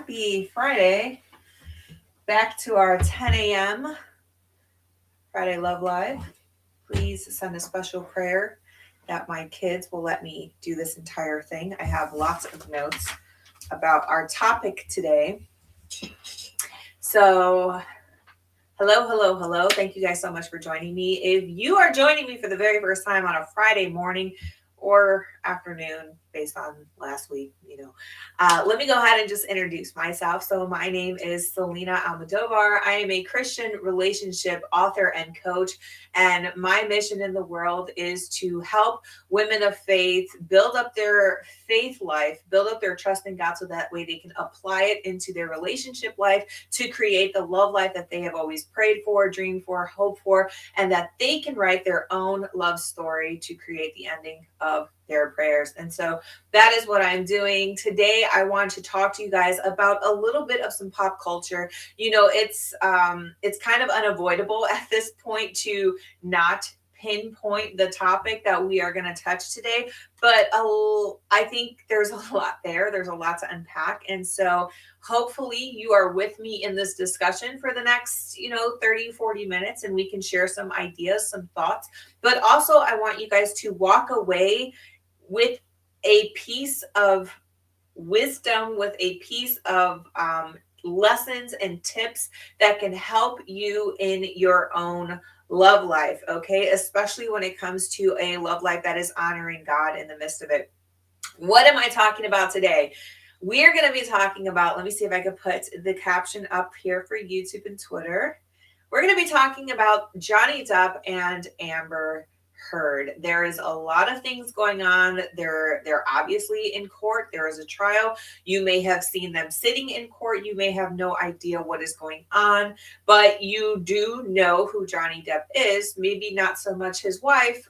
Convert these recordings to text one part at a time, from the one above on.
Happy Friday. Back to our 10 a.m. Friday Love Live. Please send a special prayer that my kids will let me do this entire thing. I have lots of notes about our topic today. So, hello. Thank you guys so much for joining me. If you are joining me for the very first time on a Friday morning or afternoon, based on last week, let me go ahead and just introduce myself. So my name is Selina Almodovar. I am a Christian relationship author and coach, and my mission in the world is to help women of faith build up their faith life, build up their trust in God, so that way they can apply it into their relationship life to create the love life that they have always prayed for, dreamed for, hoped for, and that they can write their own love story to create the ending of their prayers. And so that is what I'm doing today. I want to talk to you guys about a little bit of some pop culture. It's kind of unavoidable at this point to not pinpoint the topic that we are going to touch today, but I think there's a lot there. There's a lot to unpack. And so hopefully you are with me in this discussion for the next, 30, 40 minutes, and we can share some ideas, some thoughts. But also I want you guys to walk away with a piece of wisdom, with a piece of lessons and tips that can help you in your own love life, okay? Especially when it comes to a love life that is honoring God in the midst of it. What am I talking about today? We are going to be talking about, let me see if I can put the caption up here for YouTube and Twitter. We're going to be talking about Johnny Depp and Amber Heard. There is a lot of things going on. They're obviously in court. There is a trial. You may have seen them sitting in court. You may have no idea what is going on, but you do know who Johnny Depp is, maybe not so much his wife.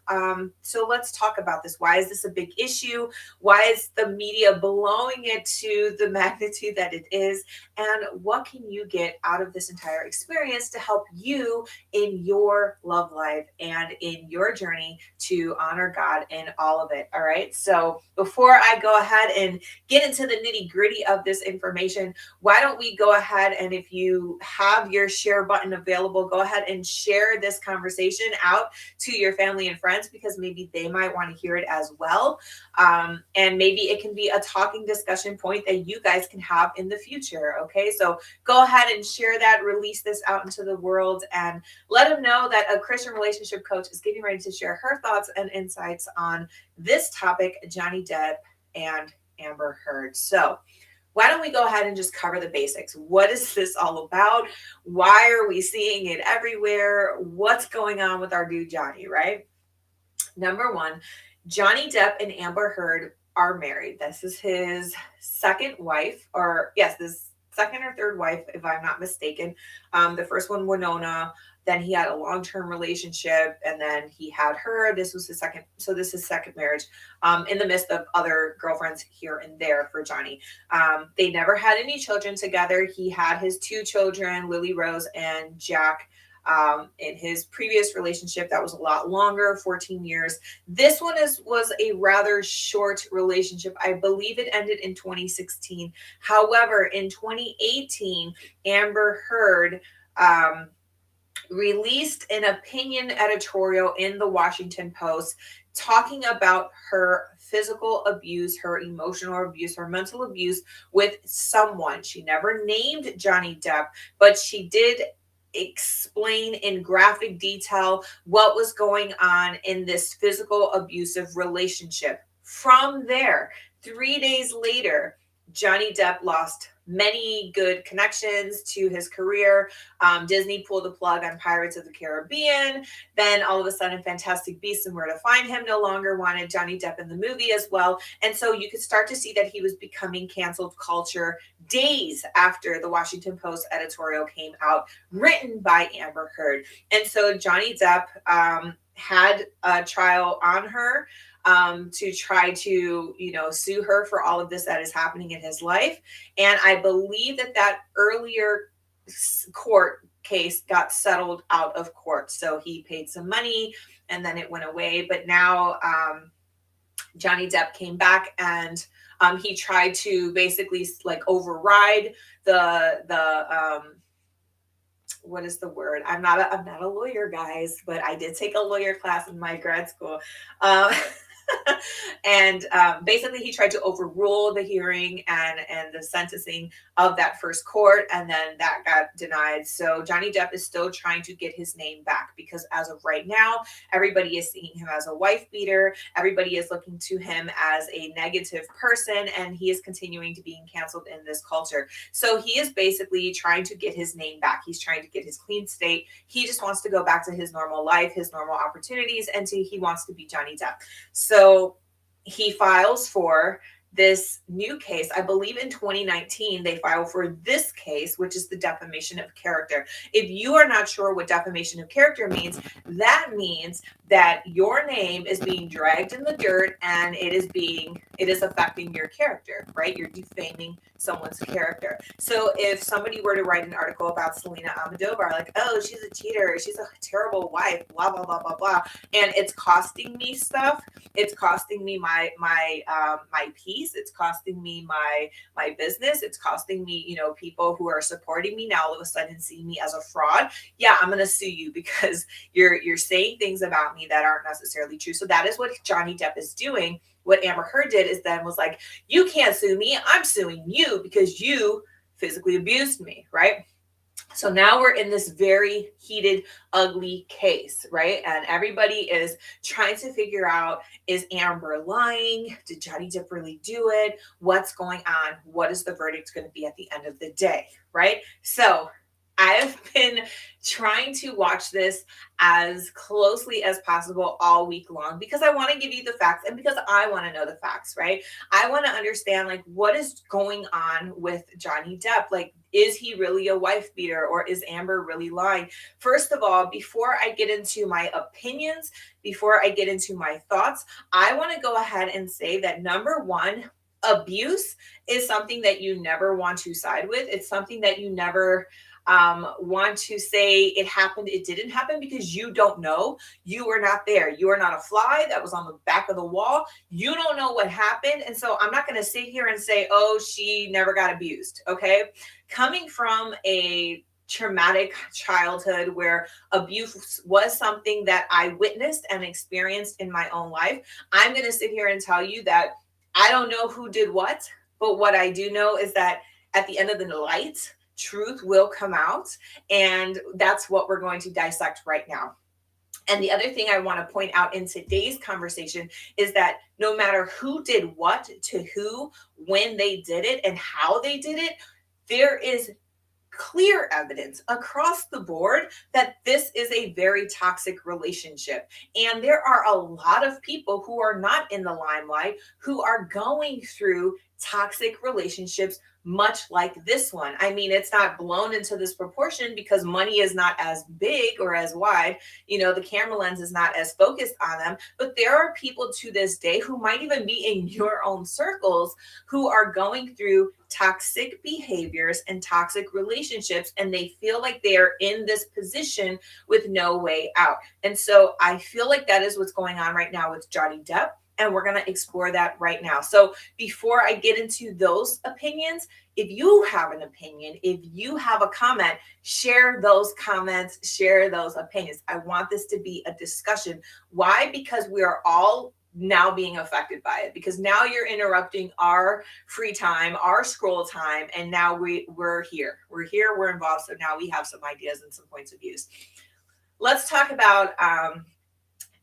So let's talk about this. Why is this a big issue? Why is the media blowing it to the magnitude that it is? And what can you get out of this entire experience to help you in your love life and in your journey to honor God in all of it? All right. So before I go ahead and get into the nitty gritty of this information, why don't we go ahead and, if you have your share button available, go ahead and share this conversation out to your family and friends, because maybe they might want to hear it as well. And maybe it can be a talking discussion point that you guys can have in the future. Okay. So go ahead and share that, release this out into the world, and let them know that a Christian relationship coach is getting ready to share her thoughts and insights on this topic, Johnny Depp and Amber Heard. So why don't we go ahead and just cover the basics? What is this all about? Why are we seeing it everywhere? What's going on with our dude Johnny, right? Number one, Johnny Depp and Amber Heard are married. This is his second wife, or yes, this second or third wife, if I'm not mistaken. The first one, Winona. Then he had a long-term relationship, and then he had her. This was his second. So this is second marriage, in the midst of other girlfriends here and there for Johnny. They never had any children together. He had his two children, Lily Rose and Jack. In his previous relationship that was a lot longer, 14 years. This one was a rather short relationship. I believe it ended in 2016. However, in 2018, Amber Heard released an opinion editorial in the Washington Post talking about her physical abuse, her emotional abuse, her mental abuse with someone. She never named Johnny Depp, but she did explain in graphic detail what was going on in this physical abusive relationship. From there, 3 days later, Johnny Depp lost many good connections to his career. Disney pulled the plug on Pirates of the Caribbean. Then all of a sudden, Fantastic Beasts and Where to Find Him no longer wanted Johnny Depp in the movie as well. And so you could start to see that he was becoming canceled culture days after the Washington Post editorial came out, written by Amber Heard. And so Johnny Depp had a trial on her to try to, sue her for all of this that is happening in his life. And I believe that earlier court case got settled out of court. So he paid some money and then it went away. But now Johnny Depp came back and He tried to basically like override the what is the word? I'm not a lawyer, guys, but I did take a lawyer class in my grad school. Um, and basically, he tried to overrule the hearing and the sentencing of that first court, and then that got denied. So Johnny Depp is still trying to get his name back because as of right now, everybody is seeing him as a wife beater. Everybody is looking to him as a negative person, and he is continuing to being canceled in this culture. So he is basically trying to get his name back. He's trying to get his clean state. He just wants to go back to his normal life, his normal opportunities, and he wants to be Johnny Depp. So he files for this new case. I believe in 2019, they filed for this case, which is the defamation of character. If you are not sure what defamation of character means, that means that your name is being dragged in the dirt and it is affecting your character, right? You're defaming someone's character. So if somebody were to write an article about Selina Almodovar, like, oh, she's a cheater, she's a terrible wife, blah, blah, blah, blah, blah, and it's costing me stuff, it's costing me my peace, it's costing me my business, it's costing me, people who are supporting me now all of a sudden see me as a fraud. Yeah, I'm gonna sue you because you're saying things about me that aren't necessarily true. So that is what Johnny Depp is doing. What Amber Heard did is then was like, you can't sue me, I'm suing you because you physically abused me, right? So now we're in this very heated, ugly case, right? And everybody is trying to figure out, is Amber lying? Did Johnny Depp really do it? What's going on? What is the verdict going to be at the end of the day, right? So I've been trying to watch this as closely as possible all week long because I want to give you the facts and because I want to know the facts, right? I want to understand like what is going on with Johnny Depp. Like, is he really a wife beater or is Amber really lying? First of all, before I get into my opinions, before I get into my thoughts, I want to go ahead and say that number one, abuse is something that you never want to side with. It's something that you never want to say it happened, it didn't happen because you don't know. You were not there. You are not a fly that was on the back of the wall. You don't know what happened. And so I'm not going to sit here and say, oh, she never got abused. Okay. Coming from a traumatic childhood where abuse was something that I witnessed and experienced in my own life, I'm going to sit here and tell you that I don't know who did what, but what I do know is that at the end of the night, truth will come out, and that's what we're going to dissect right now. And the other thing I want to point out in today's conversation is that no matter who did what to who, when they did it, and how they did it, there is clear evidence across the board that this is a very toxic relationship. And there are a lot of people who are not in the limelight who are going through toxic relationships much like this one. I mean, it's not blown into this proportion because money is not as big or as wide. The camera lens is not as focused on them. But there are people to this day who might even be in your own circles who are going through toxic behaviors and toxic relationships, and they feel like they are in this position with no way out. And so I feel like that is what's going on right now with Johnny Depp. And we're going to explore that right now. So before I get into those opinions, if you have an opinion, if you have a comment, share those comments, share those opinions. I want this to be a discussion. Why? Because we are all now being affected by it, because now you're interrupting our free time, our scroll time, and now we're here. We're involved. So now we have some ideas and some points of views. Let's talk about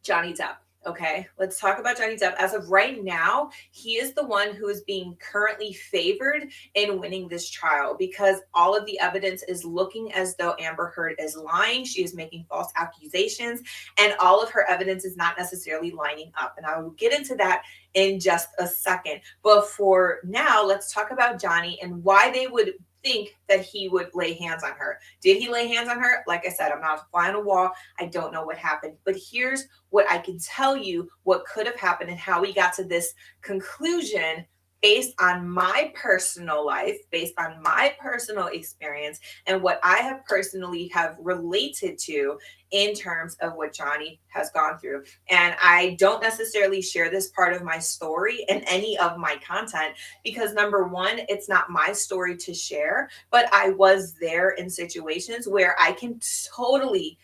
Johnny Depp. Okay, let's talk about Johnny Depp. As of right now, he is the one who is being currently favored in winning this trial because all of the evidence is looking as though Amber Heard is lying. She is making false accusations, and all of her evidence is not necessarily lining up. And I will get into that in just a second. But for now, let's talk about Johnny and why they would think that he would lay hands on her. Did he lay hands on her? Like I said, I'm not a fly on a wall. I don't know what happened. But here's what I can tell you what could have happened and how we got to this conclusion based on my personal life, based on my personal experience, and what I have personally have related to in terms of what Johnny has gone through. And I don't necessarily share this part of my story in any of my content because, number one, it's not my story to share, but I was there in situations where I can totally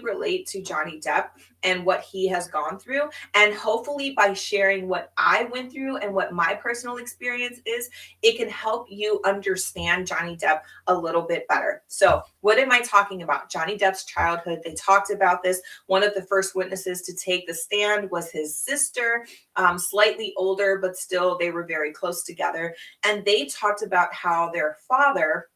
relate to Johnny Depp and what he has gone through. And hopefully, by sharing what I went through and what my personal experience is, it can help you understand Johnny Depp a little bit better. So, what am I talking about? Johnny Depp's childhood. They talked about this. One of the first witnesses to take the stand was his sister, slightly older, but still they were very close together. And they talked about how their father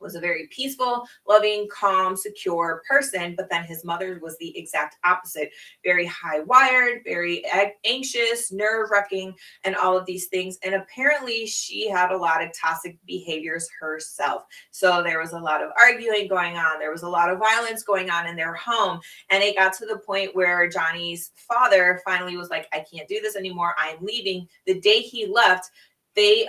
was a very peaceful, loving, calm, secure person, but then his mother was the exact opposite. Very high wired, very anxious, nerve wracking, and all of these things. And apparently she had a lot of toxic behaviors herself. So there was a lot of arguing going on. There was a lot of violence going on in their home. And it got to the point where Johnny's father finally was like, I can't do this anymore. I'm leaving. The day he left, they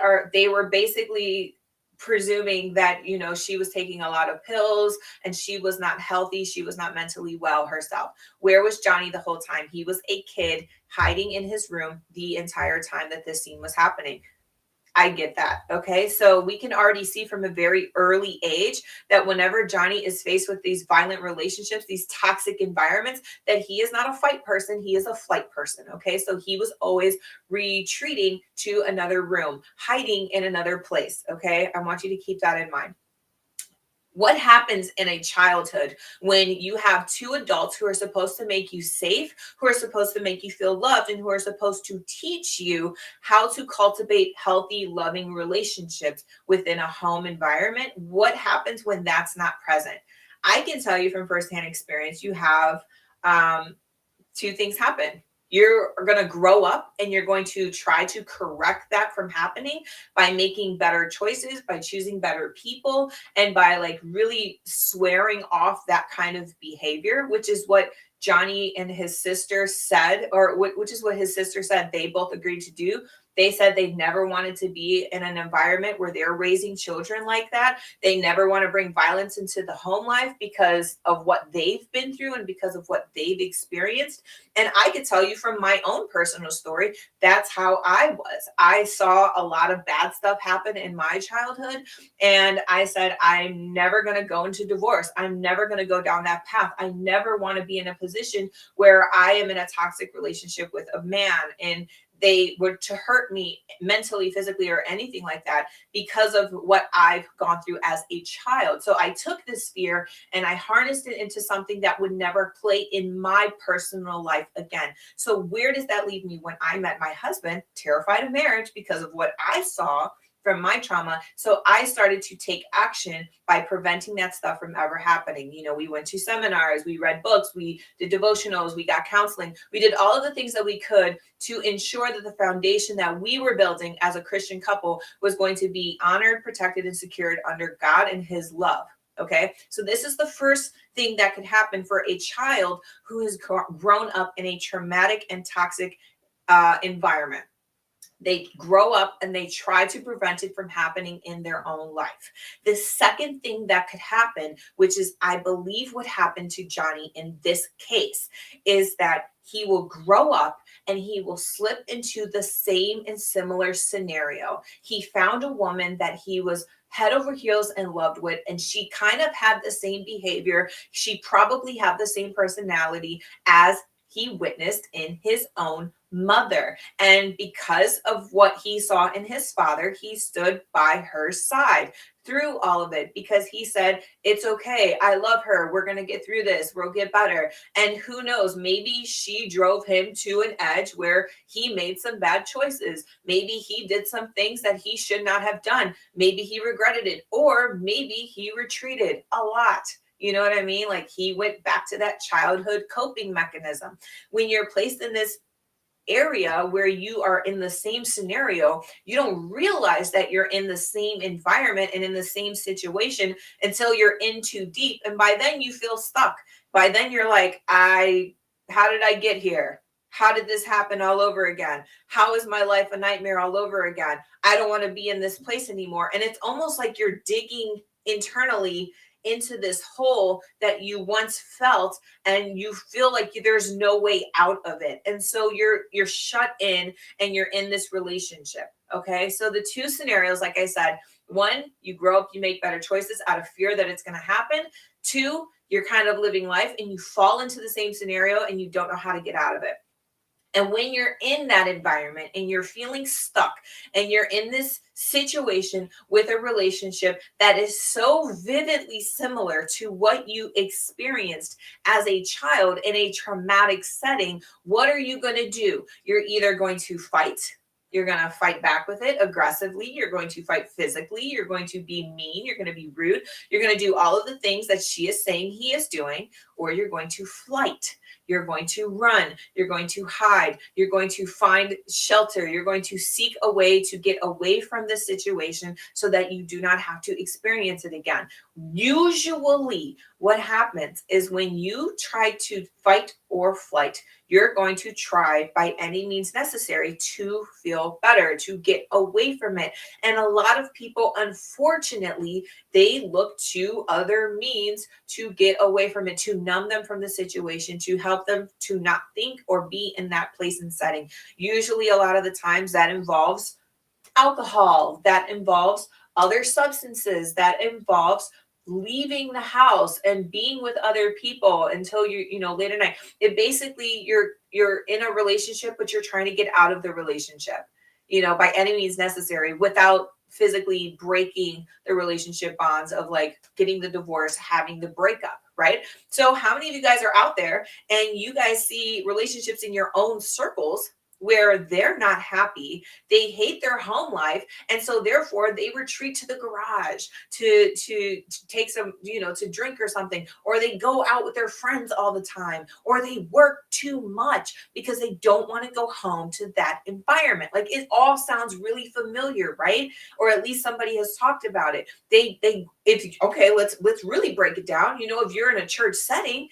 were basically presuming that, you know, she was taking a lot of pills and she was not healthy, she was not mentally well herself. Where was Johnny the whole time? He was a kid hiding in his room the entire time that this scene was happening. I get that. Okay. So we can already see from a very early age that whenever Johnny is faced with these violent relationships, these toxic environments, that he is not a fight person. He is a flight person. Okay. So he was always retreating to another room, hiding in another place. Okay. I want you to keep that in mind. What happens in a childhood when you have two adults who are supposed to make you safe, who are supposed to make you feel loved, and who are supposed to teach you how to cultivate healthy, loving relationships within a home environment? What happens when that's not present? I can tell you from firsthand experience, you have two things happen. You're going to grow up and you're going to try to correct that from happening by making better choices, by choosing better people, and by like really swearing off that kind of behavior, which is what Johnny and his sister said, or which is what his sister said they both agreed to do. They said they never wanted to be in an environment where they're raising children like that. They never want to bring violence into the home life because of what they've been through and because of what they've experienced. And I could tell you from my own personal story, that's how I was. I saw a lot of bad stuff happen in my childhood. And I said, I'm never going to go into divorce. I'm never going to go down that path. I never want to be in a position where I am in a toxic relationship with a man and they were to hurt me mentally, physically, or anything like that because of what I've gone through as a child. So I took this fear and I harnessed it into something that would never play in my personal life again. So where does that leave me when I met my husband, terrified of marriage because of what I saw from my trauma? So I started to take action by preventing that stuff from ever happening. You know, we went to seminars, we read books, we did devotionals, we got counseling, we did all of the things that we could to ensure that the foundation that we were building as a Christian couple was going to be honored, protected, and secured under God and his love. Okay. So this is the first thing that could happen for a child who has grown up in a traumatic and toxic environment. They grow up and they try to prevent it from happening in their own life. The second thing that could happen, which is, I believe, what happened to Johnny in this case, is that he will grow up and he will slip into the same and similar scenario. He found a woman that he was head over heels in love with, and she kind of had the same behavior. She probably had the same personality as he witnessed in his own mother. And because of what he saw in his father, he stood by her side through all of it because he said, it's okay. I love her. We're going to get through this. We'll get better. And who knows, maybe she drove him to an edge where he made some bad choices. Maybe he did some things that he should not have done. Maybe he regretted it, or maybe he retreated a lot. You know what I mean? Like he went back to that childhood coping mechanism. When you're placed in this area where you are in the same scenario, you don't realize that you're in the same environment and in the same situation until you're in too deep. And by then you feel stuck. By then you're like, how did I get here? How did this happen all over again? How is my life a nightmare all over again? I don't want to be in this place anymore. And it's almost like you're digging internally into this hole that you once felt, and you feel like there's no way out of it. And so you're shut in, and you're in this relationship. Okay? So the two scenarios, like I said, one, you grow up, you make better choices out of fear that it's going to happen. Two, you're kind of living life and you fall into the same scenario and you don't know how to get out of it. And when you're in that environment and you're feeling stuck and you're in this situation with a relationship that is so vividly similar to what you experienced as a child in a traumatic setting, what are you going to do? You're either going to fight. You're going to fight back with it aggressively. You're going to fight physically. You're going to be mean. You're going to be rude. You're going to do all of the things that she is saying he is doing, or you're going to flight. You're going to run. You're going to hide. You're going to find shelter. You're going to seek a way to get away from the situation so that you do not have to experience it again. Usually, what happens is when you try to fight or flight, you're going to try by any means necessary to feel better, to get away from it. And a lot of people, unfortunately, they look to other means to get away from it, to numb them from the situation, to help them to not think or be in that place and setting. Usually, a lot of the times that involves alcohol, that involves other substances, that involves leaving the house and being with other people until late at night. It basically, you're in a relationship, but you're trying to get out of the relationship, by any means necessary, without physically breaking the relationship bonds of like getting the divorce, having the breakup, right? So how many of you guys are out there and you guys see relationships in your own circles where they're not happy, they hate their home life, and so therefore they retreat to the garage to take some, to drink or something, or they go out with their friends all the time, or they work too much because they don't want to go home to that environment. Like, it all sounds really familiar, right? Or at least somebody has talked about it. Let's really break it down. If you're in a church setting,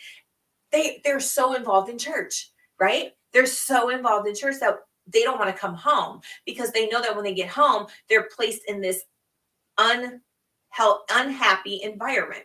they're so involved in church, right? They're so involved in church that they don't want to come home because they know that when they get home, they're placed in this unhappy environment.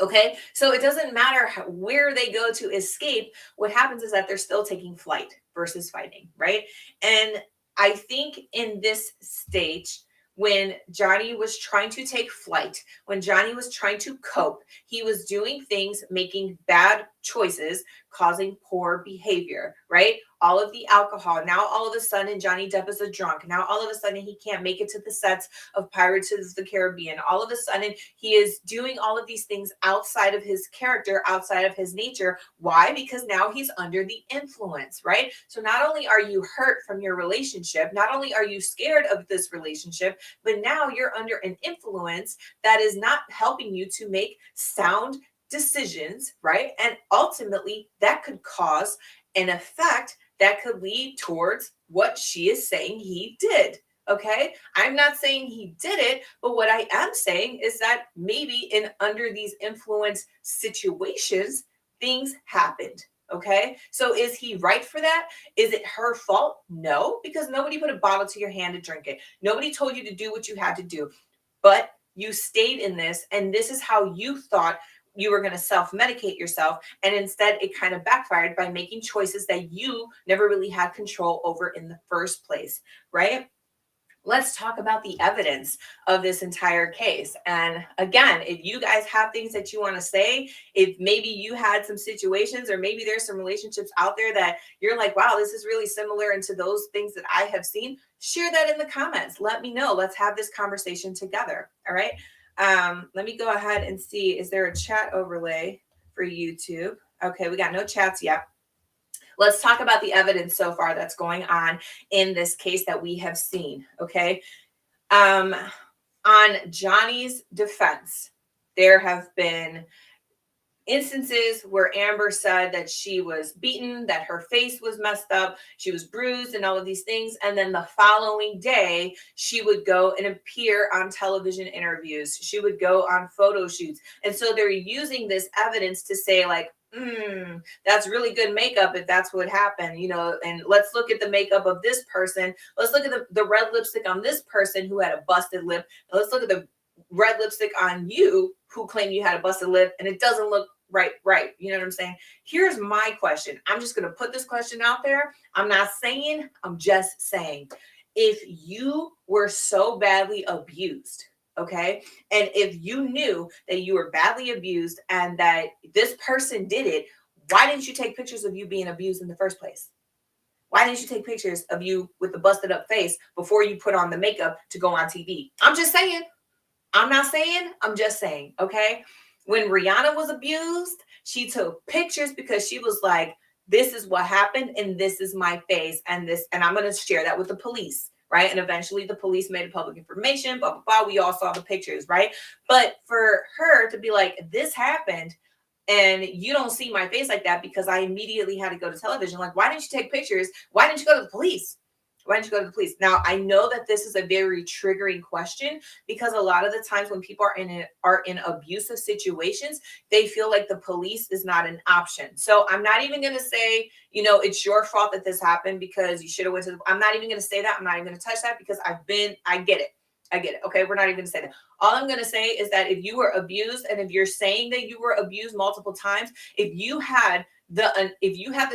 Okay, so it doesn't matter where they go to escape. What happens is that they're still taking flight versus fighting, right? And I think in this stage, when Johnny was trying to take flight, when Johnny was trying to cope, he was doing things, making bad choices, causing poor behavior, right? All of the alcohol. Now, all of a sudden, Johnny Depp is a drunk. Now, all of a sudden, he can't make it to the sets of Pirates of the Caribbean. All of a sudden, he is doing all of these things outside of his character, outside of his nature. Why? Because now he's under the influence, right? So not only are you hurt from your relationship, not only are you scared of this relationship, but now you're under an influence that is not helping you to make sound decisions, right? And ultimately, that could cause an effect that could lead towards what she is saying he did. Okay, I'm not saying he did it, but what I am saying is that maybe in under these influence situations, things happened. Okay, so is he right for that? Is it her fault? No, because nobody put a bottle to your hand to drink it. Nobody told you to do what you had to do, but you stayed in this, and this is how you thought you were going to self-medicate yourself, and instead it kind of backfired by making choices that you never really had control over in the first place, right? Let's talk about the evidence of this entire case. And again, if you guys have things that you want to say, if maybe you had some situations, or maybe there's some relationships out there that you're like, wow, this is really similar into those things that I have seen, share that in the comments. Let me know. Let's have this conversation together. All right. Let me go ahead and see, is there a chat overlay for YouTube? Okay, we got no chats yet. Let's talk about the evidence so far that's going on in this case that we have seen, okay? On Johnny's defense, there have been instances where Amber said that she was beaten, that her face was messed up, she was bruised, and all of these things. And then the following day, she would go and appear on television interviews. She would go on photo shoots. And so they're using this evidence to say, like, that's really good makeup if that's what happened, and let's look at the makeup of this person. Let's look at the red lipstick on this person who had a busted lip. Let's look at the red lipstick on you who claim you had a busted lip, and it doesn't look right. You know what I'm saying? Here's my question. I'm just going to put this question out there. I'm not saying, I'm just saying, if you were so badly abused, okay, and if you knew that you were badly abused and that this person did it, why didn't you take pictures of you being abused in the first place? Why didn't you take pictures of you with the busted up face before you put on the makeup to go on TV? I'm just saying. I'm not saying, I'm just saying, okay? When Rihanna was abused, she took pictures because she was like, this is what happened and this is my face and I'm going to share that with the police, right? And eventually the police made it public information, blah, blah, blah. We all saw the pictures, right? But for her to be like, this happened and you don't see my face like that because I immediately had to go to television. Like, why didn't you take pictures? Why didn't you go to the police? Why didn't you go to the police? Now, I know that this is a very triggering question because a lot of the times when people are in abusive situations, they feel like the police is not an option. So I'm not even going to say, it's your fault that this happened because you should have went to I'm not even going to say that. I'm not even going to touch that because I get it. I get it. Okay. We're not even going to say that. All I'm going to say is that if you were abused and if you're saying that you were abused multiple times, if you had the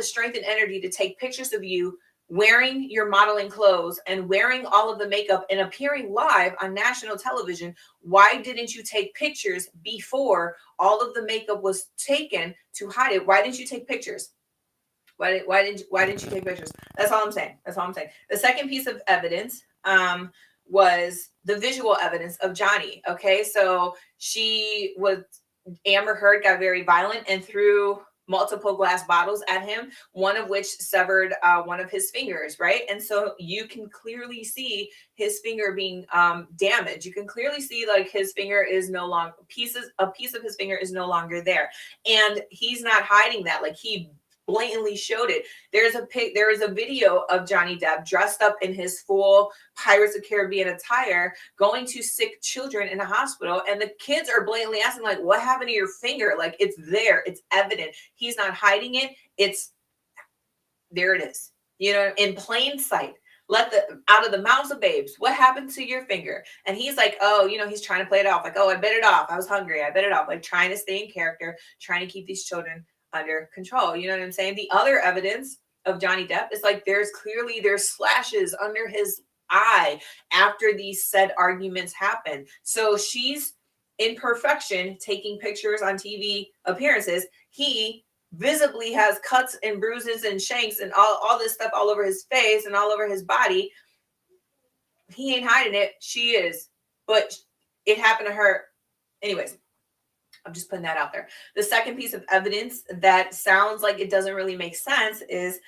strength and energy to take pictures of you wearing your modeling clothes and wearing all of the makeup and appearing live on national television, why didn't you take pictures before all of the makeup was taken to hide it? Why didn't you take pictures? Why didn't you take pictures? That's all I'm saying. The second piece of evidence was the visual evidence of Johnny. Okay, so Amber Heard got very violent and threw multiple glass bottles at him, one of which severed one of his fingers, right? And so you can clearly see his finger being damaged. You can clearly see like his finger is no longer a piece of his finger is no longer there. And he's not hiding that. Like, he blatantly showed it. There is a video of Johnny Depp dressed up in his full Pirates of the Caribbean attire going to sick children in a hospital, and the kids are blatantly asking, like, what happened to your finger? Like, it's there, it's evident. He's not hiding it. There it is, in plain sight. Out of the mouths of babes, what happened to your finger? And he's like, oh, he's trying to play it off, like, oh, I bit it off, I was hungry, I bit it off, like trying to stay in character, trying to keep these children under control. You know what I'm saying? The other evidence of Johnny Depp is like there's slashes under his eye after these said arguments happen. So she's in perfection taking pictures on TV appearances. He visibly has cuts and bruises and shanks and all this stuff all over his face and all over his body. He ain't hiding it. She is. But it happened to her. Anyways, I'm just putting that out there. The second piece of evidence that sounds like it doesn't really make sense is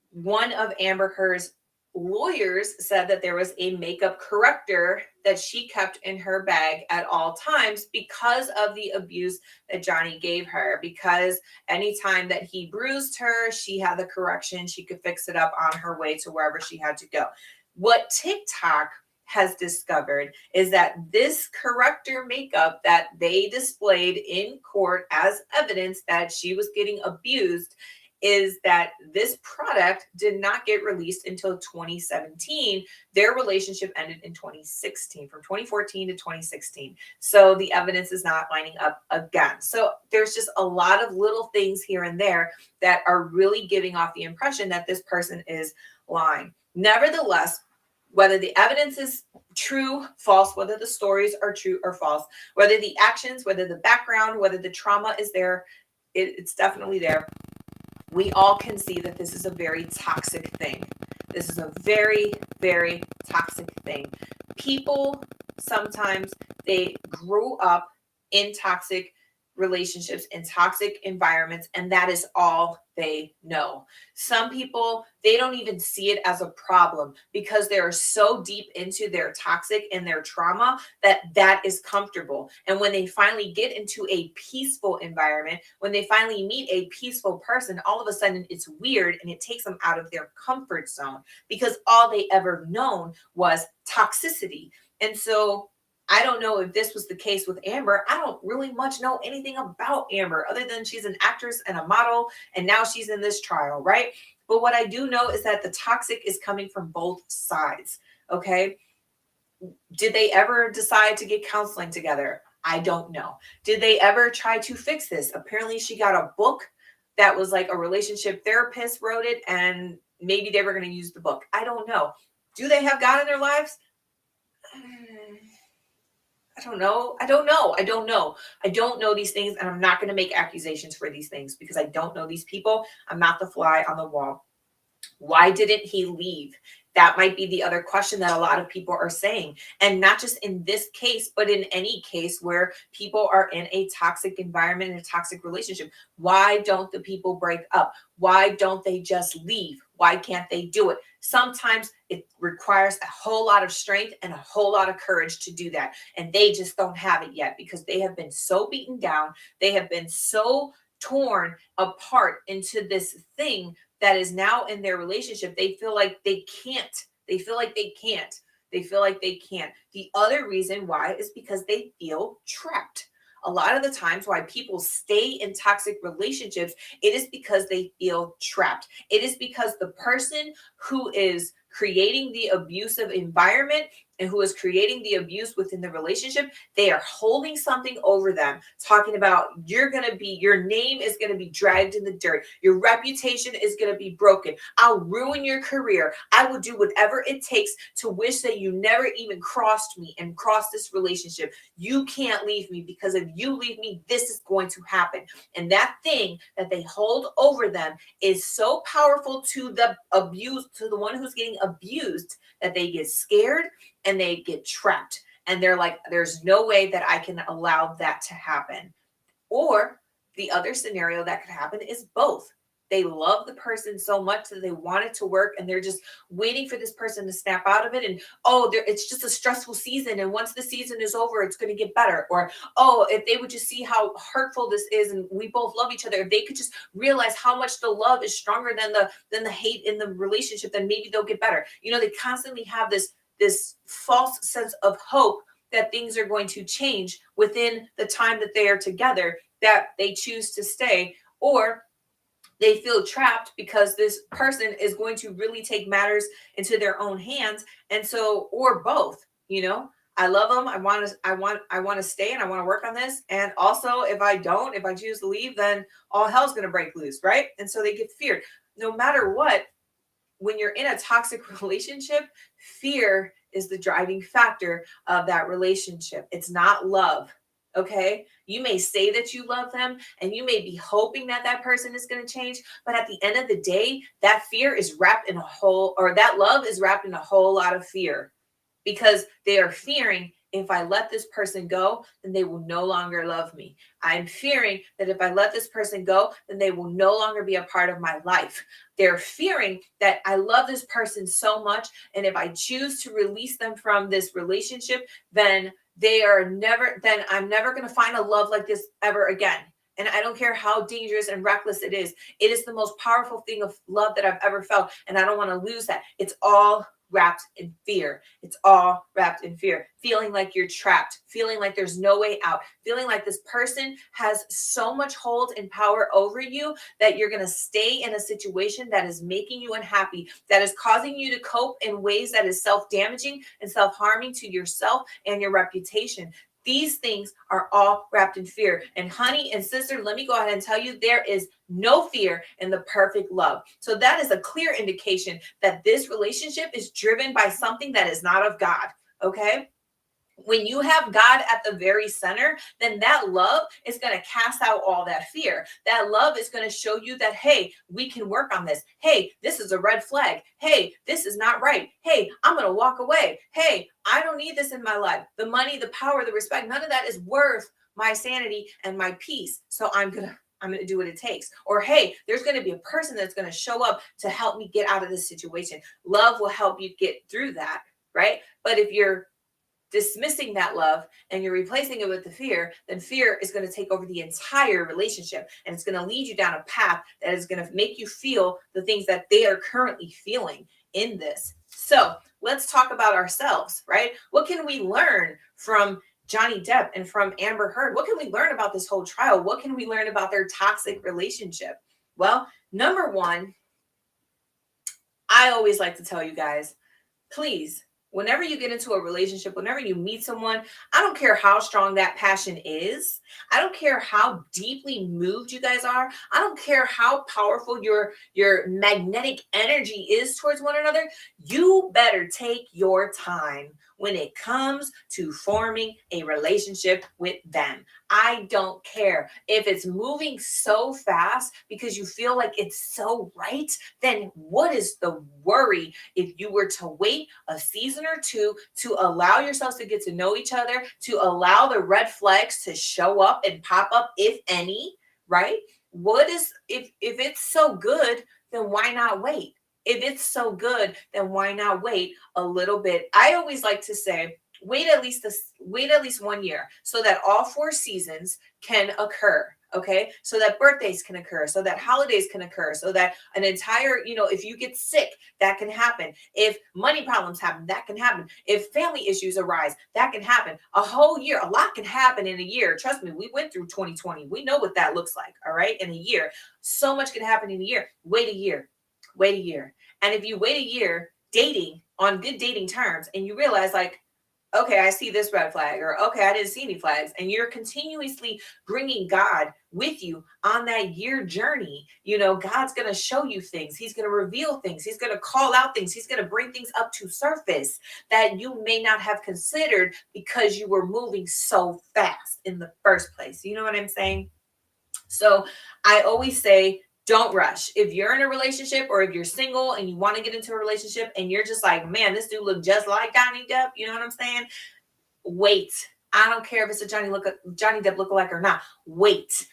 one of Amber Heard's lawyers said that there was a makeup corrector that she kept in her bag at all times because of the abuse that Johnny gave her. Because anytime that he bruised her, she had the correction. She could fix it up on her way to wherever she had to go. What TikTok has discovered is that this corrector makeup that they displayed in court as evidence that she was getting abused is that this product did not get released until 2017. Their relationship ended in 2016, from 2014 to 2016. So the evidence is not lining up again. So there's just a lot of little things here and there that are really giving off the impression that this person is lying. Nevertheless, whether the evidence is true, false, whether the stories are true or false, whether the actions, whether the background, whether the trauma is there, it's definitely there. We all can see that this is a very toxic thing. This is a very, very toxic thing. People, sometimes they grew up in toxic relationships, in toxic environments, and that is all they know. Some people, they don't even see it as a problem because they're so deep into their toxic and their trauma that that is comfortable. And when they finally get into a peaceful environment, when they finally meet a peaceful person, all of a sudden it's weird and it takes them out of their comfort zone because all they ever known was toxicity. And so I don't know if this was the case with Amber. I don't really much know anything about Amber other than she's an actress and a model, and now she's in this trial, right? But what I do know is that the toxic is coming from both sides, okay? Did they ever decide to get counseling together? I don't know. Did they ever try to fix this? Apparently, she got a book that was like a relationship therapist wrote it, and maybe they were going to use the book. I don't know. Do they have God in their lives? I don't know. I don't know. I don't know. I don't know these things, and I'm not going to make accusations for these things because I don't know these people. I'm not the fly on the wall. Why didn't he leave? That might be the other question that a lot of people are saying. And not just in this case, but in any case where people are in a toxic environment, in a toxic relationship. Why don't the people break up? Why don't they just leave? Why can't they do it? Sometimes it requires a whole lot of strength and a whole lot of courage to do that. And they just don't have it yet because they have been so beaten down. They have been so torn apart into this thing that is now in their relationship. They feel like they can't. They feel like they can't. They feel like they can't. The other reason why is because they feel trapped. A lot of the times why people stay in toxic relationships, it is because they feel trapped. It is because the person who is creating the abusive environment and who is creating the abuse within the relationship, they are holding something over them, talking about your name is going to be dragged in the dirt. Your reputation is going to be broken. I'll ruin your career. I will do whatever it takes to wish that you never even crossed me and crossed this relationship. You can't leave me because if you leave me, this is going to happen. And that thing that they hold over them is so powerful to the abused, to the one who's getting abused, that they get scared and they get trapped. And they're like, there's no way that I can allow that to happen. Or the other scenario that could happen is both. They love the person so much that they want it to work and they're just waiting for this person to snap out of it. And, it's just a stressful season. And once the season is over, it's going to get better. Or, if they would just see how hurtful this is and we both love each other, if they could just realize how much the love is stronger than the hate in the relationship, then maybe they'll get better. They constantly have this false sense of hope that things are going to change within the time that they are together, that they choose to stay, or they feel trapped because this person is going to really take matters into their own hands. And so, or both, I love them. I want to stay and I want to work on this. And also if I choose to leave, then all hell's going to break loose. Right. And so they get feared. No matter what, when you're in a toxic relationship, fear is the driving factor of that relationship. It's not love. Okay. You may say that you love them and you may be hoping that that person is going to change. But at the end of the day, that fear is wrapped in that love is wrapped in a whole lot of fear, because they are fearing, if I let this person go, then they will no longer love me. I'm fearing that if I let this person go, then they will no longer be a part of my life. They're fearing that I love this person so much, and if I choose to release them from this relationship, then I'm never going to find a love like this ever again. And I don't care how dangerous and reckless it is. It is the most powerful thing of love that I've ever felt. And I don't want to lose that. It's all wrapped in fear. It's all wrapped in fear. Feeling like you're trapped, feeling like there's no way out, feeling like this person has so much hold and power over you that you're going to stay in a situation that is making you unhappy, that is causing you to cope in ways that is self-damaging and self-harming to yourself and your reputation. These things are all wrapped in fear. And honey and sister, let me go ahead and tell you, there is no fear in the perfect love. So that is a clear indication that this relationship is driven by something that is not of God. Okay. When you have God at the very center, then that love is going to cast out all that fear. That love is going to show you that, hey, we can work on this. Hey, this is a red flag. Hey, this is not right. Hey, I'm going to walk away. Hey, I don't need this in my life. The money, the power, the respect, none of that is worth my sanity and my peace. So I'm going to I'm going to do what it takes. Or, hey, there's going to be a person that's going to show up to help me get out of this situation. Love will help you get through that, right? But if you're dismissing that love and you're replacing it with the fear, then fear is going to take over the entire relationship, and it's going to lead you down a path that is going to make you feel the things that they are currently feeling in this. So let's talk about ourselves, right? What can we learn from Johnny Depp and from Amber Heard? What can we learn about this whole trial? What can we learn about their toxic relationship? Well, number one, I always like to tell you guys, please, whenever you get into a relationship, whenever you meet someone, I don't care how strong that passion is. I don't care how deeply moved you guys are. I don't care how powerful your magnetic energy is towards one another. You better take your time when it comes to forming a relationship with them. I don't care if it's moving so fast because you feel like it's so right. Then what is the worry if you were to wait a season or two to allow yourselves to get to know each other, to allow the red flags to show up and pop up, if any, right? What is, if it's so good, then why not wait? If it's so good, then why not wait a little bit? I always like to say, wait at least 1 year so that all 4 seasons can occur. Okay, so that birthdays can occur, so that holidays can occur, so that an entire, if you get sick, that can happen. If money problems happen, that can happen. If family issues arise, that can happen. A whole year, a lot can happen in a year. Trust me, we went through 2020. We know what that looks like, all right, in a year. So much can happen in a year. Wait a year. Wait a year. And if you wait a year dating on good dating terms and you realize, like, okay, I see this red flag, or okay, I didn't see any flags, and you're continuously bringing God with you on that year journey, God's going to show you things. He's going to reveal things. He's going to call out things. He's going to bring things up to surface that you may not have considered because you were moving so fast in the first place. You know what I'm saying? So I always say, don't rush. If you're in a relationship or if you're single and you want to get into a relationship and you're just like, man, this dude look just like Johnny Depp, you know what I'm saying? Wait. I don't care if it's a Johnny Depp lookalike or not. Wait,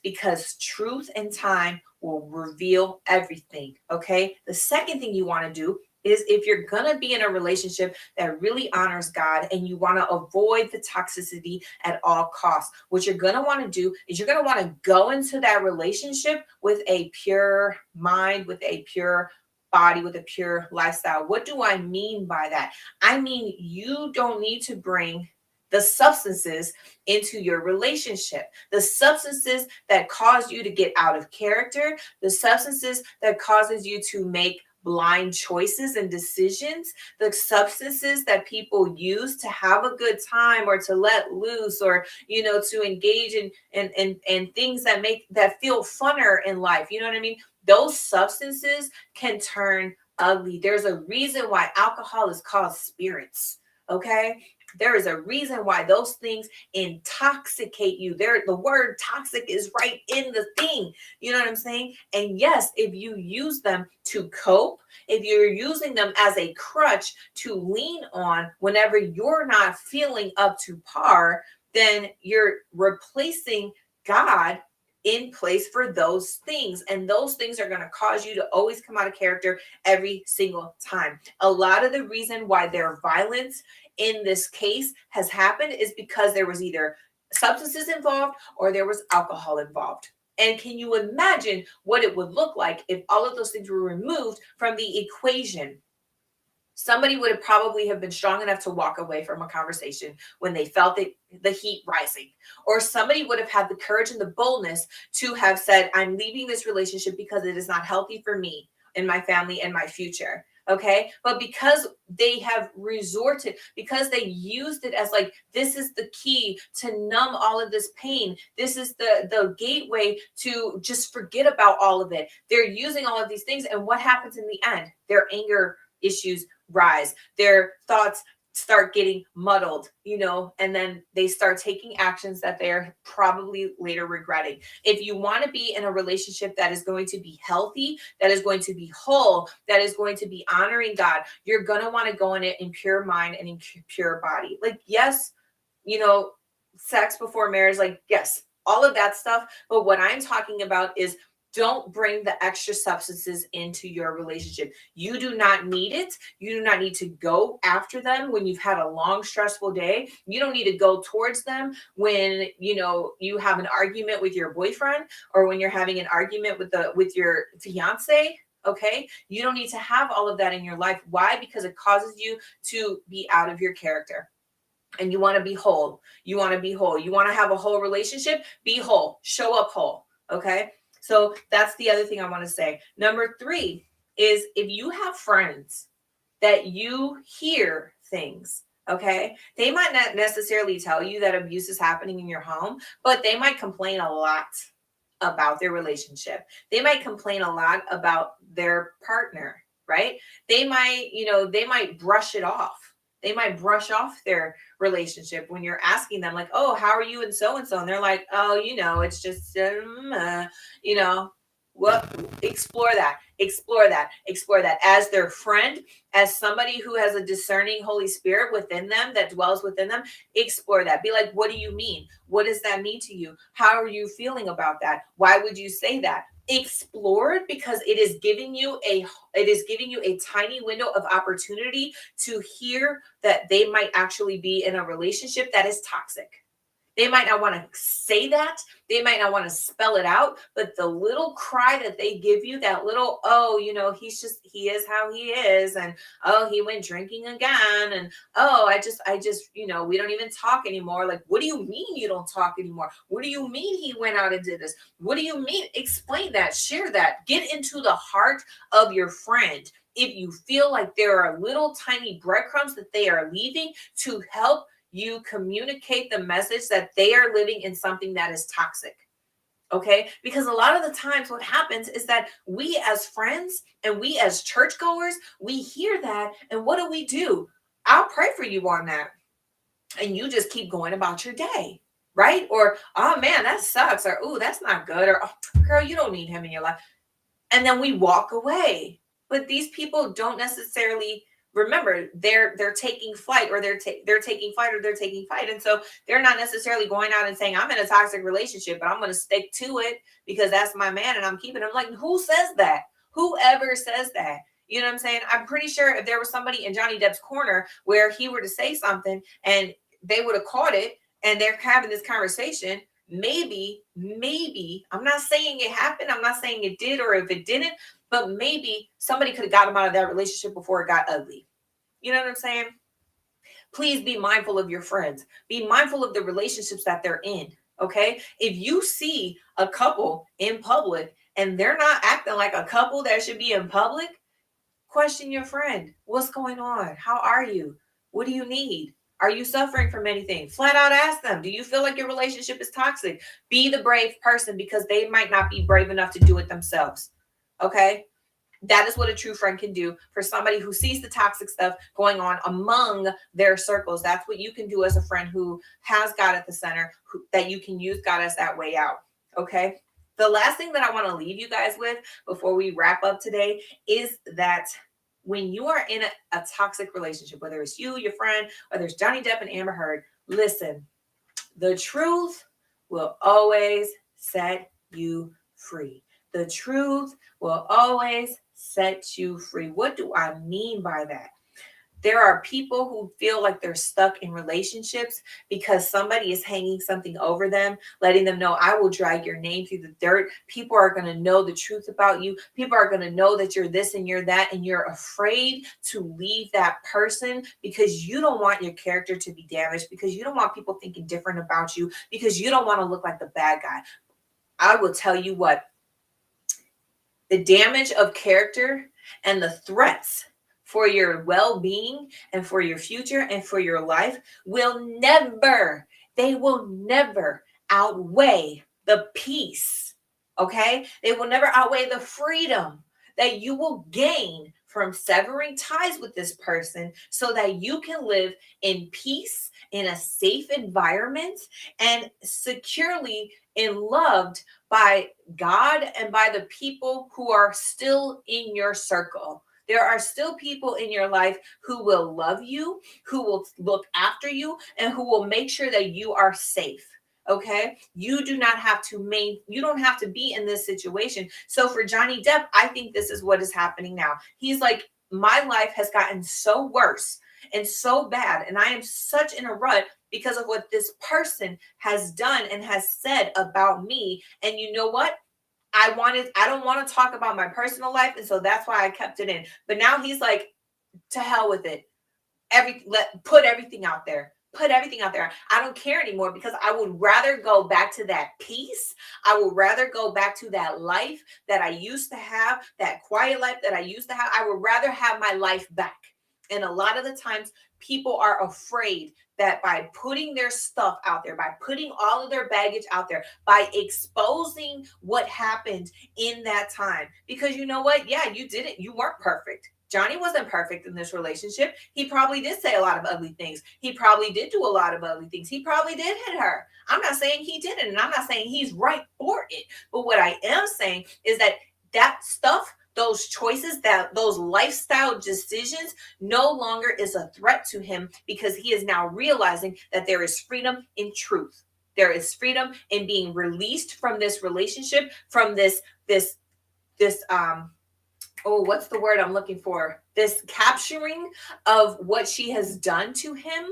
because truth and time will reveal everything. Okay. The second thing you want to do is, if you're going to be in a relationship that really honors God and you want to avoid the toxicity at all costs, what you're going to want to do is you're going to want to go into that relationship with a pure mind, with a pure body, with a pure lifestyle. What do I mean by that? I mean, you don't need to bring the substances into your relationship, the substances that cause you to get out of character, the substances that causes you to make blind choices and decisions, the substances that people use to have a good time or to let loose, or to engage in things that feel funner in life. You know what I mean? Those substances can turn ugly. There's a reason why alcohol is called spirits. Okay, there is a reason why those things intoxicate you. The word toxic is right in the thing. You know what I'm saying? And yes, if you use them to cope, if you're using them as a crutch to lean on whenever you're not feeling up to par, then you're replacing God in place for those things. And those things are going to cause you to always come out of character every single time. A lot of the reason why their violence in this case has happened is because there was either substances involved or there was alcohol involved. And can you imagine what it would look like if all of those things were removed from the equation? Somebody would have probably have been strong enough to walk away from a conversation when they felt the heat rising. Or somebody would have had the courage and the boldness to have said, I'm leaving this relationship because it is not healthy for me and my family and my future. Okay. But because they have resorted, because they used it as like, this is the key to numb all of this pain. This is the gateway to just forget about all of it. They're using all of these things. And what happens in the end? Their anger issues rise. Their thoughts start getting muddled, and then they start taking actions that they're probably later regretting. If you want to be in a relationship that is going to be healthy, that is going to be whole, that is going to be honoring God, you're going to want to go in it in pure mind and in pure body. Like, yes, sex before marriage, like, yes, all of that stuff. But what I'm talking about is don't bring the extra substances into your relationship. You do not need it. You do not need to go after them when you've had a long, stressful day. You don't need to go towards them when you have an argument with your boyfriend, or when you're having an argument with your fiance. Okay, you don't need to have all of that in your life. Why? Because it causes you to be out of your character. And you want to be whole. You want to be whole. You want to have a whole relationship. Be whole. Show up whole. Okay. So that's the other thing I want to say. Number 3 is, if you have friends that you hear things, okay, they might not necessarily tell you that abuse is happening in your home, but they might complain a lot about their relationship. They might complain a lot about their partner, right? They might brush it off. They might brush off their relationship when you're asking them, like, oh, how are you and so and so? And they're like, oh, it's just, you know, what? Explore that as their friend, as somebody who has a discerning Holy Spirit within them that dwells within them. Explore that. Be like, what do you mean? What does that mean to you? How are you feeling about that? Why would you say that? Explore it, because it is giving you a tiny window of opportunity to hear that they might actually be in a relationship that is toxic. They might not want to say that. They might not want to spell it out, but the little cry that they give you, that little, oh, he is how he is. And, oh, he went drinking again. And, oh, I just, we don't even talk anymore. Like, what do you mean you don't talk anymore? What do you mean he went out and did this? What do you mean? Explain that, share that, get into the heart of your friend. If you feel like there are little tiny breadcrumbs that they are leaving to help you communicate the message that they are living in something that is toxic. Okay? Because a lot of the times what happens is that we as friends and we as churchgoers, we hear that, and what do? I'll pray for you on that. And you just keep going about your day, right? Or, oh man, that sucks. Or, oh, that's not good. Or, oh, girl, you don't need him in your life. And then we walk away. But these people don't necessarily remember, they're taking flight, or they're taking fight. And so they're not necessarily going out and saying, I'm in a toxic relationship, but I'm going to stick to it because that's my man and I'm keeping him. Like, who says that? Whoever says that? You know what I'm saying? I'm pretty sure if there was somebody in Johnny Depp's corner where he were to say something and they would have caught it, and they're having this conversation, maybe, I'm not saying it happened, I'm not saying it did, or if it didn't, but maybe somebody could have got him out of that relationship before it got ugly. You know what I'm saying? Please be mindful of your friends. Be mindful of the relationships that they're in. Okay? If you see a couple in public and they're not acting like a couple that should be in public, question your friend. What's going on? How are you? What do you need? Are you suffering from anything? Flat out ask them. Do you feel like your relationship is toxic? Be the brave person, because they might not be brave enough to do it themselves. Okay? That is what a true friend can do for somebody who sees the toxic stuff going on among their circles. That's what you can do as a friend who has God at the center, that you can use God as that way out. Okay? The last thing that I want to leave you guys with before we wrap up today is that when you are in a toxic relationship, whether it's you, your friend, whether it's Johnny Depp and Amber Heard, listen, the truth will always set you free. The truth will always set you free. What do I mean by that? There are people who feel like they're stuck in relationships because somebody is hanging something over them, letting them know, I will drag your name through the dirt. People are going to know the truth about you. People are going to know that you're this and you're that, and you're afraid to leave that person because you don't want your character to be damaged, because you don't want people thinking different about you, because you don't want to look like the bad guy. I will tell you what, the damage of character and the threats for your well-being and for your future and for your life will never outweigh the peace. Okay? They will never outweigh the freedom that you will gain from severing ties with this person, so that you can live in peace, in a safe environment, and securely and loved by God and by the people who are still in your circle. There are still people in your life who will love you, who will look after you, and who will make sure that you are safe. Okay, you do not have to you don't have to be in this situation. So for Johnny Depp, I think this is what is happening now. He's like, my life has gotten so worse and so bad, and I am such in a rut because of what this person has done and has said about me. And you know what? I don't want to talk about my personal life, and so that's why I kept it in. But now he's like, to hell with it. Put everything out there. Put everything out there. I don't care anymore because I would rather go back to that peace. I would rather go back to that life that I used to have, that quiet life that I used to have. I would rather have my life back. And a lot of the times people are afraid that by putting their stuff out there, by putting all of their baggage out there, by exposing what happened in that time, because you know what? Yeah, you weren't perfect. Johnny wasn't perfect in this relationship. He probably did say a lot of ugly things. He probably did do a lot of ugly things. He probably did hit her. I'm not saying he didn't, and I'm not saying he's right for it. But what I am saying is that stuff, those choices, that those lifestyle decisions no longer is a threat to him, because he is now realizing that there is freedom in truth. There is freedom in being released from this relationship, from this oh, what's the word I'm looking for? This capturing of what she has done to him.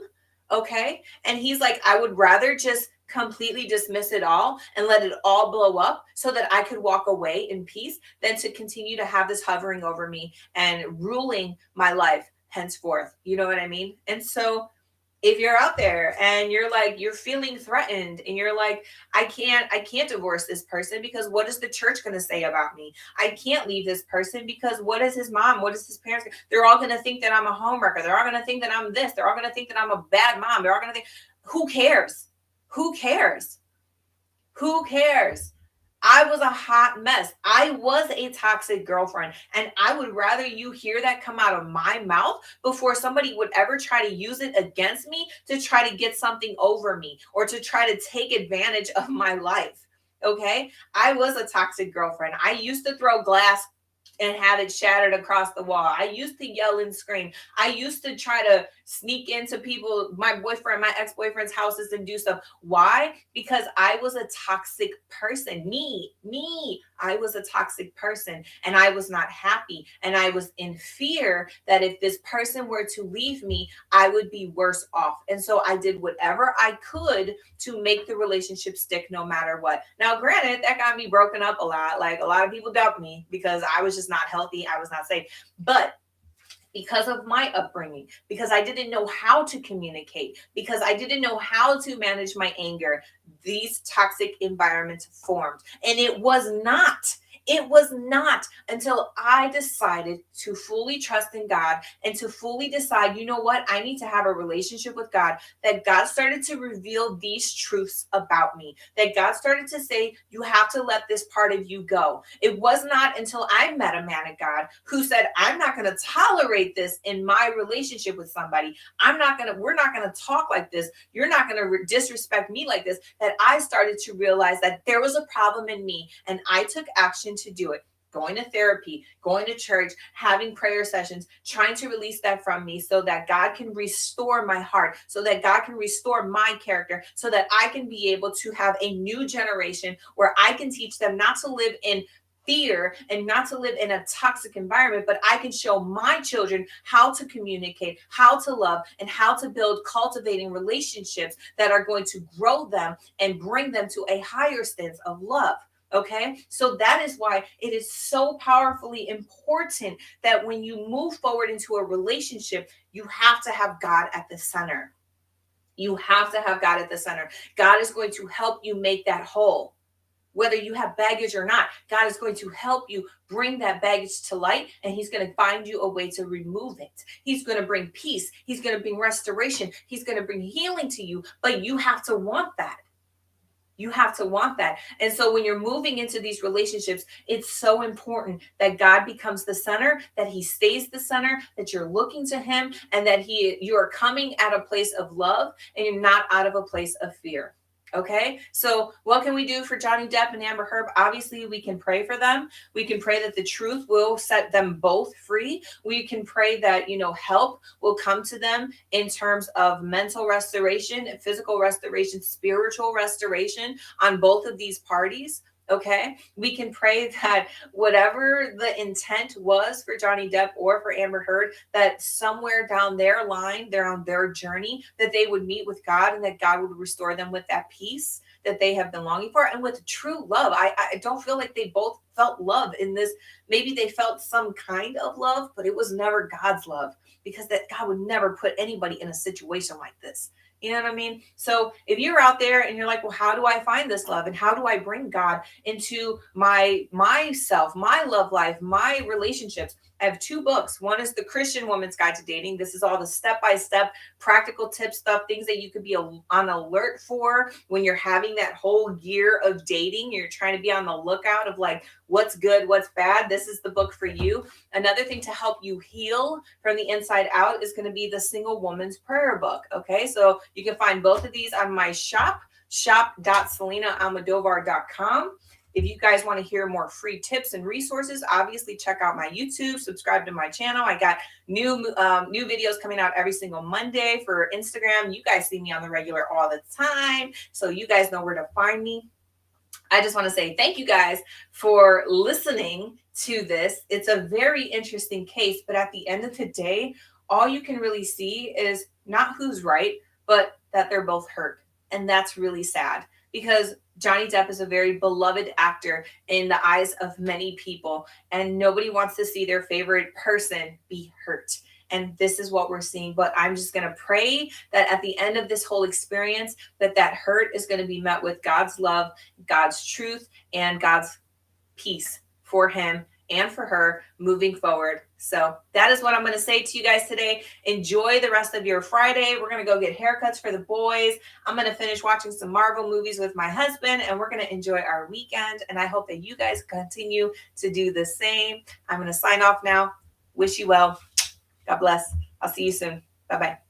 Okay. And he's like, I would rather just completely dismiss it all and let it all blow up so that I could walk away in peace than to continue to have this hovering over me and ruling my life henceforth. You know what I mean? And so if you're out there and you're like, you're feeling threatened and you're like, I can't divorce this person because what is the church going to say about me? I can't leave this person because what is his mom, what is his parents, they're all going to think that I'm a homewrecker, they're all going to think that I'm this, they're all going to think that I'm a bad mom, they're all going to think, who cares? Who cares? Who cares? I was a hot mess. I was a toxic girlfriend. And I would rather you hear that come out of my mouth before somebody would ever try to use it against me to try to get something over me or to try to take advantage of my life. Okay. I was a toxic girlfriend. I used to throw glass and have it shattered across the wall. I used to yell and scream. I used to try to sneak into my ex-boyfriend's houses and do stuff. Why? Because I was a toxic person. I was a toxic person and I was not happy. And I was in fear that if this person were to leave me, I would be worse off. And so I did whatever I could to make the relationship stick no matter what. Now, granted, that got me broken up a lot. Like a lot of people dumped me because I was just not healthy. I was not safe. But because of my upbringing, because I didn't know how to communicate, because I didn't know how to manage my anger, these toxic environments formed. And it was not until I decided to fully trust in God and to fully decide, you know what, I need to have a relationship with God, that God started to reveal these truths about me, that God started to say, you have to let this part of you go. It was not until I met a man of God who said, I'm not going to tolerate this in my relationship with somebody. We're not going to talk like this. You're not going to disrespect me like this, that I started to realize that there was a problem in me, and I took action to do it. Going to therapy, going to church, having prayer sessions, trying to release that from me so that God can restore my heart, so that God can restore my character, so that I can be able to have a new generation where I can teach them not to live in fear and not to live in a toxic environment, but I can show my children how to communicate, how to love, and how to build cultivating relationships that are going to grow them and bring them to a higher sense of love. Okay, so that is why it is so powerfully important that when you move forward into a relationship, you have to have God at the center. You have to have God at the center. God is going to help you make that whole. Whether you have baggage or not, God is going to help you bring that baggage to light, and he's going to find you a way to remove it. He's going to bring peace. He's going to bring restoration. He's going to bring healing to you, but you have to want that. You have to want that. And so when you're moving into these relationships, it's so important that God becomes the center, that he stays the center, that you're looking to him, and that you're coming at a place of love and you're not out of a place of fear. Okay, so what can we do for Johnny Depp and Amber Heard? Obviously, we can pray for them. We can pray that the truth will set them both free. We can pray that, help will come to them in terms of mental restoration, physical restoration, spiritual restoration on both of these parties. Okay, we can pray that whatever the intent was for Johnny Depp or for Amber Heard, that somewhere down their line, they're on their journey, that they would meet with God and that God would restore them with that peace that they have been longing for and with true love. I don't feel like they both felt love in this. Maybe they felt some kind of love, but it was never God's love, because that God would never put anybody in a situation like this. You know what I mean? So if you're out there and you're like, well, how do I find this love? And how do I bring God into myself, my love life, my relationships? I have 2 books. One is The Christian Woman's Guide to Dating. This is all the step-by-step practical tips, stuff, things that you could be on alert for when you're having that whole year of dating. You're trying to be on the lookout of like, what's good, what's bad. This is the book for you. Another thing to help you heal from the inside out is going to be the Single Woman's Prayer book. Okay, so you can find both of these on my shop.SelinaAlmodovar.com. If you guys want to hear more free tips and resources, obviously check out my YouTube, subscribe to my channel. I got new videos coming out every single Monday for Instagram. You guys see me on the regular all the time, so you guys know where to find me. I just want to say thank you guys for listening to this. It's a very interesting case, but at the end of the day, all you can really see is not who's right, but that they're both hurt. And that's really sad, because Johnny Depp is a very beloved actor in the eyes of many people, and nobody wants to see their favorite person be hurt. And this is what we're seeing. But I'm just going to pray that at the end of this whole experience, that hurt is going to be met with God's love, God's truth, and God's peace for him and for her moving forward. So that is what I'm going to say to you guys today. Enjoy the rest of your Friday. We're going to go get haircuts for the boys. I'm going to finish watching some Marvel movies with my husband, and we're going to enjoy our weekend. And I hope that you guys continue to do the same. I'm going to sign off now. Wish you well. God bless. I'll see you soon. Bye-bye.